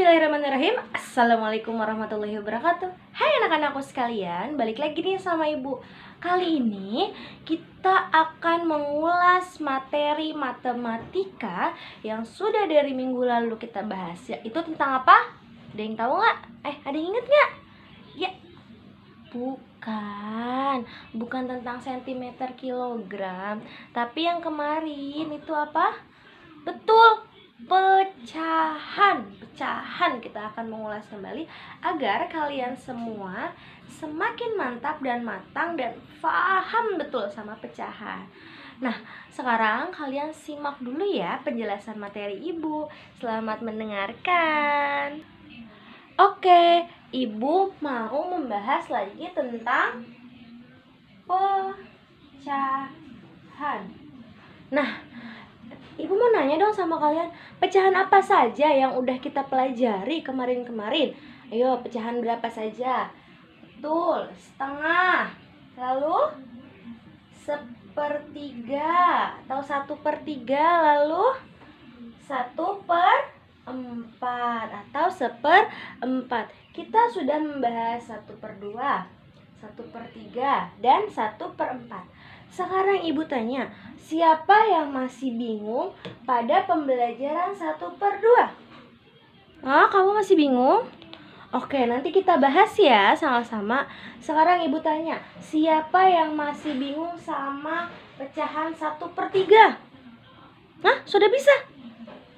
Bismillahirrahmanirrahim. Assalamualaikum warahmatullahi wabarakatuh. Hai anak-anakku sekalian, balik lagi nih sama ibu. Kali ini kita akan mengulas materi matematika yang sudah dari minggu lalu kita bahas. Itu tentang apa? Ada yang tahu nggak? Ada yang inget nggak? Ya, bukan tentang sentimeter kilogram, tapi yang kemarin itu apa? Betul, pecahan. Kita akan mengulas kembali agar kalian semua semakin mantap dan matang dan paham betul sama pecahan. Nah, sekarang kalian simak dulu ya penjelasan materi ibu. Selamat mendengarkan. Oke, ibu mau membahas lagi tentang pecahan. Nah, ibu mau nanya dong sama kalian, pecahan apa saja yang udah kita pelajari kemarin-kemarin? Ayo, pecahan berapa saja? Betul, setengah. Lalu sepertiga atau 1/3. Lalu 1/4 atau 1/4. Kita sudah membahas 1/2, 1/3, dan 1/4. Sekarang ibu tanya, siapa yang masih bingung pada pembelajaran 1/2? Kamu masih bingung? Oke, nanti kita bahas ya sama-sama. Sekarang ibu tanya, siapa yang masih bingung sama pecahan 1/3? Sudah bisa?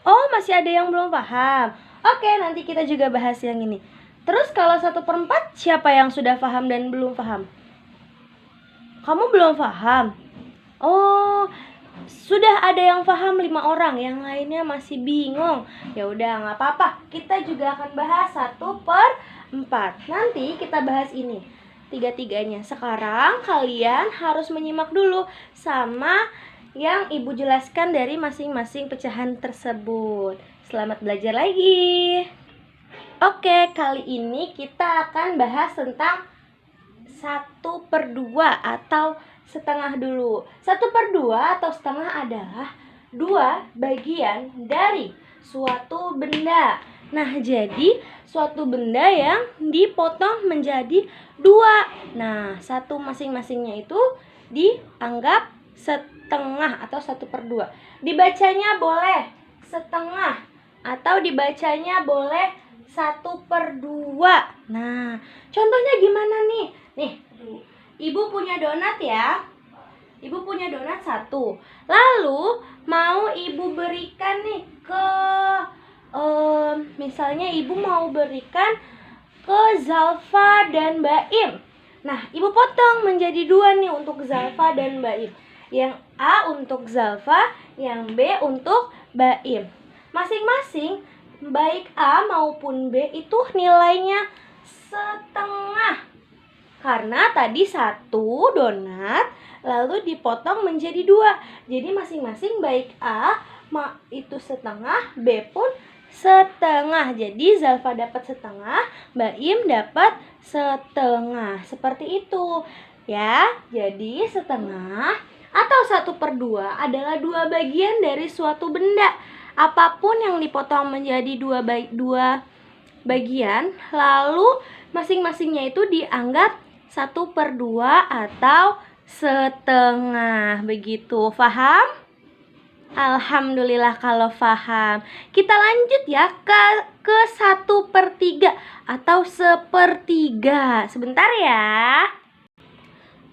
Oh, masih ada yang belum paham. Oke, nanti kita juga bahas yang ini. Terus kalau 1/4, siapa yang sudah paham dan belum paham? Kamu belum paham? Oh, sudah ada yang paham 5 orang, yang lainnya masih bingung. Ya udah, nggak apa-apa. Kita juga akan bahas 1/4. Nanti kita bahas ini tiga-tiganya. Sekarang kalian harus menyimak dulu sama yang ibu jelaskan dari masing-masing pecahan tersebut. Selamat belajar lagi. Oke, kali ini kita akan bahas tentang 1/2 atau setengah dulu. 1/2 atau setengah adalah 2 bagian dari suatu benda. Nah, jadi suatu benda yang dipotong menjadi 2. Nah, satu masing-masingnya itu dianggap setengah atau 1/2. Dibacanya boleh setengah atau dibacanya boleh 1/2. Nah, contohnya gimana nih? Nih, ibu punya donat ya. Ibu punya donat 1. Lalu mau ibu berikan nih ke misalnya ibu mau berikan ke Zalfa dan Baim. Nah, ibu potong menjadi 2 nih untuk Zalfa dan Baim. Yang A untuk Zalfa, yang B untuk Baim. Masing-masing baik A maupun B itu nilainya setengah. Karena tadi 1 donat lalu dipotong menjadi 2. Jadi masing-masing baik A itu setengah, B pun setengah. Jadi Zalfa dapat setengah, Baim dapat setengah. Seperti itu ya. Jadi setengah atau 1/2 adalah 2 bagian dari suatu benda. Apapun yang dipotong menjadi 2 bagian, lalu masing-masingnya itu dianggap 1/2 atau setengah. Begitu, paham? Alhamdulillah kalau paham. Kita lanjut ya ke 1/3 atau 1/3. Sebentar ya.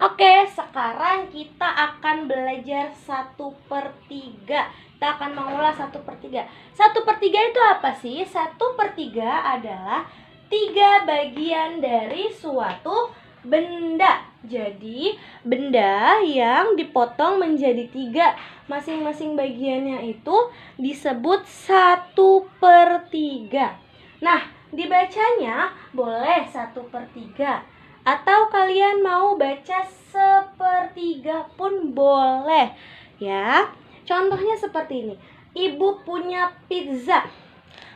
Oke, sekarang kita akan belajar 1/3. Kita akan mengulas 1/3. 1/3 itu apa sih? 1/3 adalah 3 bagian dari suatu benda. Jadi, benda yang dipotong menjadi 3, masing-masing bagiannya itu disebut 1/3. Nah, dibacanya boleh 1/3 atau kalian mau baca 1/3 pun boleh ya. Contohnya seperti ini. Ibu punya pizza.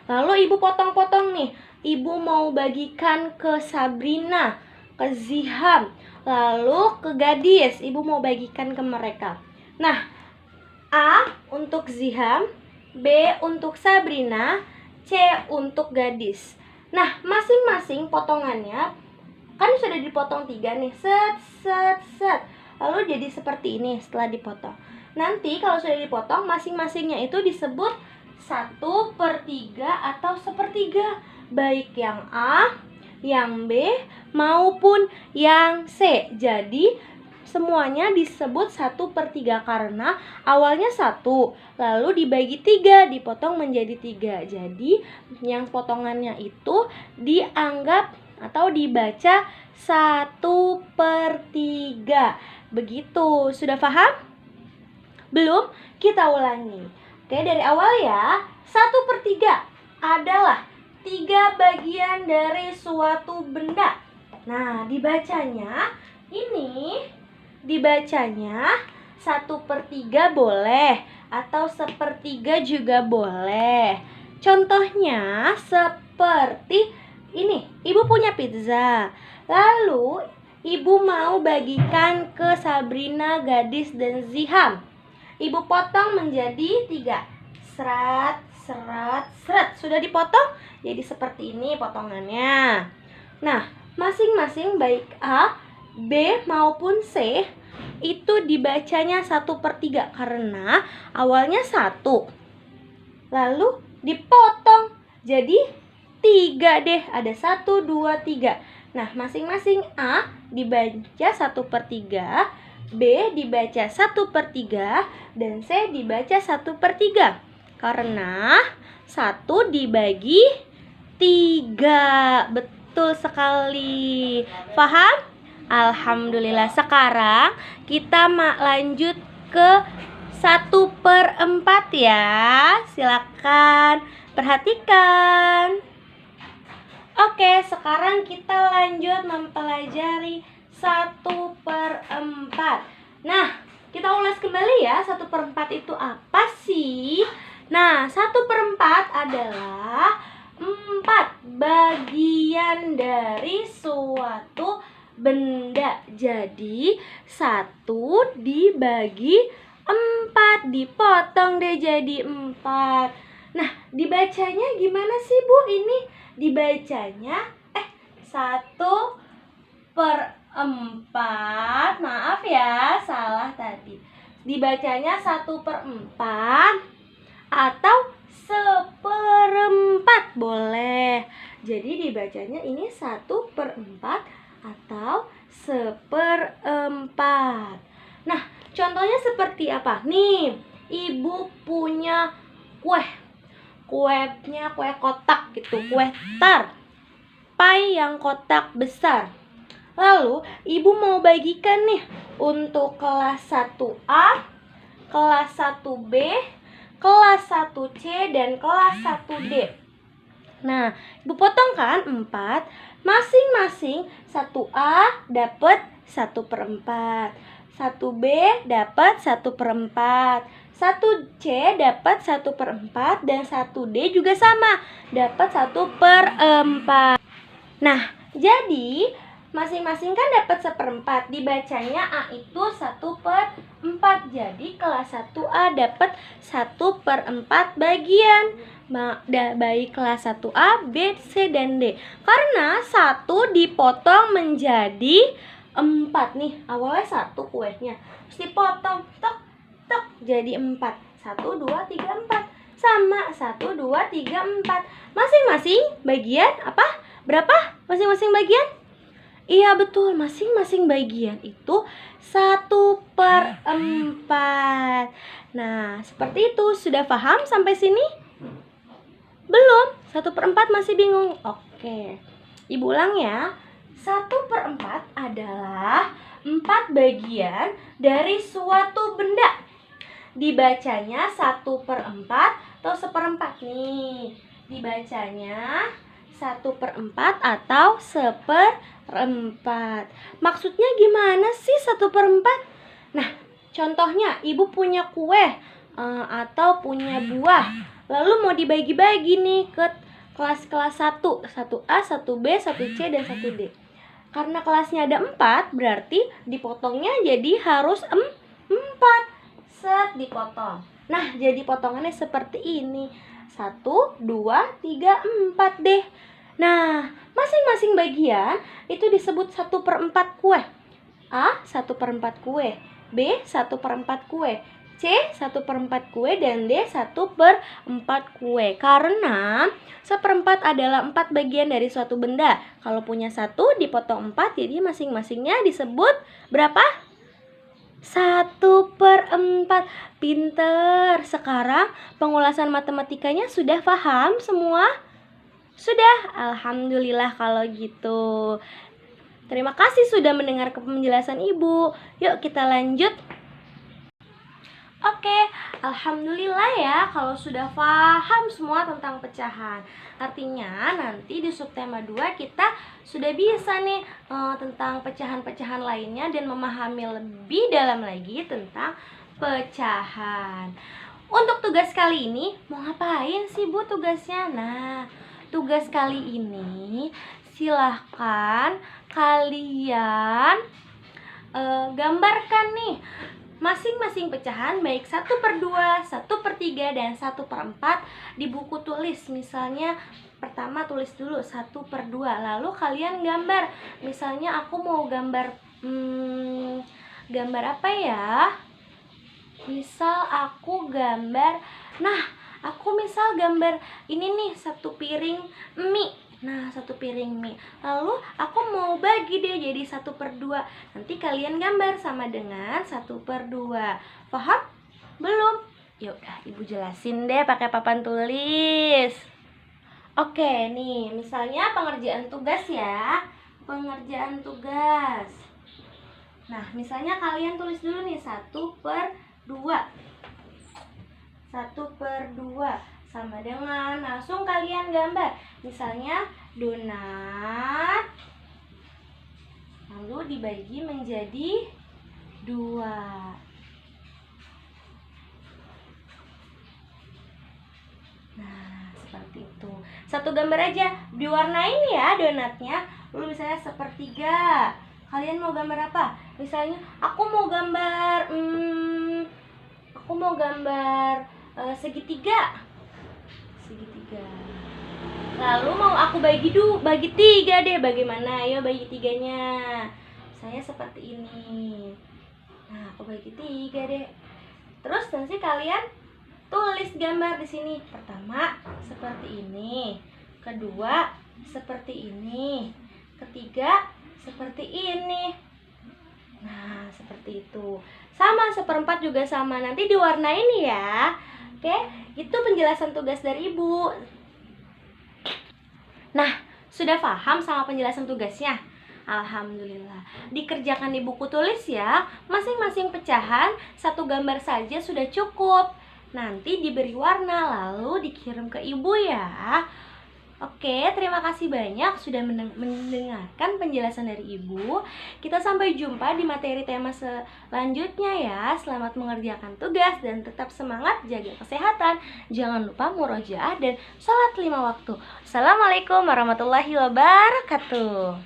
Lalu ibu potong-potong nih. Ibu mau bagikan ke Sabrina, ke Ziham, lalu ke Gadis. Ibu mau bagikan ke mereka. Nah, A untuk Ziham, B untuk Sabrina, C untuk gadis. Nah, masing-masing potongannya kan sudah dipotong 3 nih. Set, set, set. Lalu jadi seperti ini setelah dipotong. Nanti kalau sudah dipotong, masing-masingnya itu disebut 1/3 atau sepertiga. Baik yang A, yang B, maupun yang C. Jadi semuanya disebut 1/3 karena awalnya 1, lalu dibagi 3, dipotong menjadi 3. Jadi yang potongannya itu dianggap atau dibaca 1/3. Begitu, sudah paham? Belum? Kita ulangi. Oke, dari awal ya. 1/3 adalah 3 bagian dari suatu benda. Nah, dibacanya 1/3 boleh, atau 1/3 juga boleh. Contohnya seperti ini. Ibu punya pizza. Lalu ibu mau bagikan ke Sabrina, Gadis, dan Ziham. Ibu potong menjadi 3. Serat, serat, serat. Sudah dipotong? Jadi seperti ini potongannya. Nah, masing-masing baik A, B, maupun C itu dibacanya 1/3 karena awalnya 1. Lalu dipotong jadi 3 deh. Ada 1, 2, 3. Nah, masing-masing A dibaca 1/3, B dibaca 1/3, dan C dibaca 1/3. Karena 1 dibagi 3. Betul sekali. Paham? Alhamdulillah. Sekarang kita lanjut ke 1/4 ya. Silakan perhatikan. Oke, sekarang kita lanjut mempelajari 1/4. Nah, kita ulas kembali ya, 1/4 itu apa sih? Nah, 1/4 adalah 4 bagian dari suatu benda. Jadi 1 dibagi 4, dipotong deh jadi 4. Nah, dibacanya gimana sih Bu ini? Dibacanya 1/4. Maaf ya, salah tadi. Dibacanya 1/4 atau 1/4 boleh. Jadi dibacanya ini 1/4 atau 1/4. Nah, contohnya seperti apa? Nih, ibu punya kue. Kuenya kue kotak gitu, kue tar, pai yang kotak besar. Lalu ibu mau bagikan nih untuk kelas 1A, kelas 1B, kelas 1C, dan kelas 1D. Nah, ibu potong kan 4. Masing-masing 1A dapat 1/4, 1B dapat 1/4, 1C dapat 1/4, dan 1D juga sama, dapat 1/4. Nah, jadi masing-masing kan dapat 1/4. Dibacanya A itu 1/4. Jadi kelas 1A dapat 1/4 bagian. Baik kelas 1A, B, C, dan D. Karena 1 dipotong menjadi 4 nih. Awalnya 1 kuenya, terus dipotong tok tok jadi 4. 1, 2, 3, 4. Sama 1, 2, 3, 4. Masing-masing bagian apa? Berapa masing-masing bagian? Iya betul, masing-masing bagian itu 1/4. Nah, seperti itu. Sudah paham sampai sini? Belum? 1/4 masih bingung? Oke, ibu ulang ya. 1/4 adalah 4 bagian dari suatu benda. Dibacanya 1/4 atau 1/4 nih. Dibacanya 1/4 atau 1/4. Maksudnya gimana sih 1/4? Nah, contohnya ibu punya kue atau punya buah, lalu mau dibagi-bagi nih ke kelas-kelas 1, 1A, 1B, 1C, dan 1D. Karena kelasnya ada 4, berarti dipotongnya jadi harus 4. Set, dipotong. Nah, jadi potongannya seperti ini. 1, 2, 3, 4 deh. Nah, masing-masing bagian itu disebut 1/4 kue. A, 1/4 kue. B, 1/4 kue. C, 1/4 kue. Dan D, 1/4 kue. Karena 1/4 adalah 4 bagian dari suatu benda. Kalau punya 1 dipotong 4, jadi masing-masingnya disebut berapa? 1/4. Pinter. Sekarang pengulasan matematikanya sudah paham semua? Sudah? Alhamdulillah kalau gitu. Terima kasih sudah mendengar penjelasan Ibu. Yuk kita lanjut. Oke, alhamdulillah ya kalau sudah paham semua tentang pecahan. Artinya nanti di subtema 2 kita sudah bisa nih tentang pecahan-pecahan lainnya dan memahami lebih dalam lagi tentang pecahan. Untuk tugas kali ini mau ngapain sih Bu tugasnya? Nah, tugas kali ini silahkan kalian gambarkan nih masing-masing pecahan baik 1/2, 1/3, dan 1/4 di buku tulis. Misalnya pertama tulis dulu 1/2, lalu kalian gambar. Misalnya aku mau gambar gambar apa ya? Misal aku gambar, aku misal gambar ini nih, 1 piring mie. Nah, 1 piring mie. Lalu aku mau bagi deh jadi 1/2. Nanti kalian gambar sama dengan 1/2. Paham? Belum? Yuk, Ibu jelasin deh pakai papan tulis. Oke, nih, misalnya pengerjaan tugas ya. Pengerjaan tugas. Nah, misalnya kalian tulis dulu nih 1/2. 1/2 sama dengan, langsung kalian gambar. Misalnya donat, lalu dibagi menjadi 2. Nah, seperti itu. Satu gambar aja, diwarnain ya donatnya. Lalu misalnya 1/3. Kalian mau gambar apa? Misalnya aku mau gambar segitiga. Lalu mau aku bagi 3 deh. Bagaimana? Ayo bagi 3-nya. Saya seperti ini. Nah, aku bagi 3 deh. Terus nanti kalian tulis gambar di sini. Pertama seperti ini, kedua seperti ini, ketiga seperti ini. Nah, seperti itu. Sama 1/4 juga sama. Nanti diwarnain ya. Oke, itu penjelasan tugas dari Ibu. Nah, sudah paham sama penjelasan tugasnya? Alhamdulillah. Dikerjakan di buku tulis ya. Masing-masing pecahan 1 gambar saja sudah cukup. Nanti diberi warna lalu dikirim ke Ibu ya. Oke, terima kasih banyak sudah mendengarkan penjelasan dari Ibu. Kita sampai jumpa di materi tema selanjutnya ya. Selamat mengerjakan tugas dan tetap semangat jaga kesehatan. Jangan lupa murojaah dan sholat 5 waktu. Assalamualaikum warahmatullahi wabarakatuh.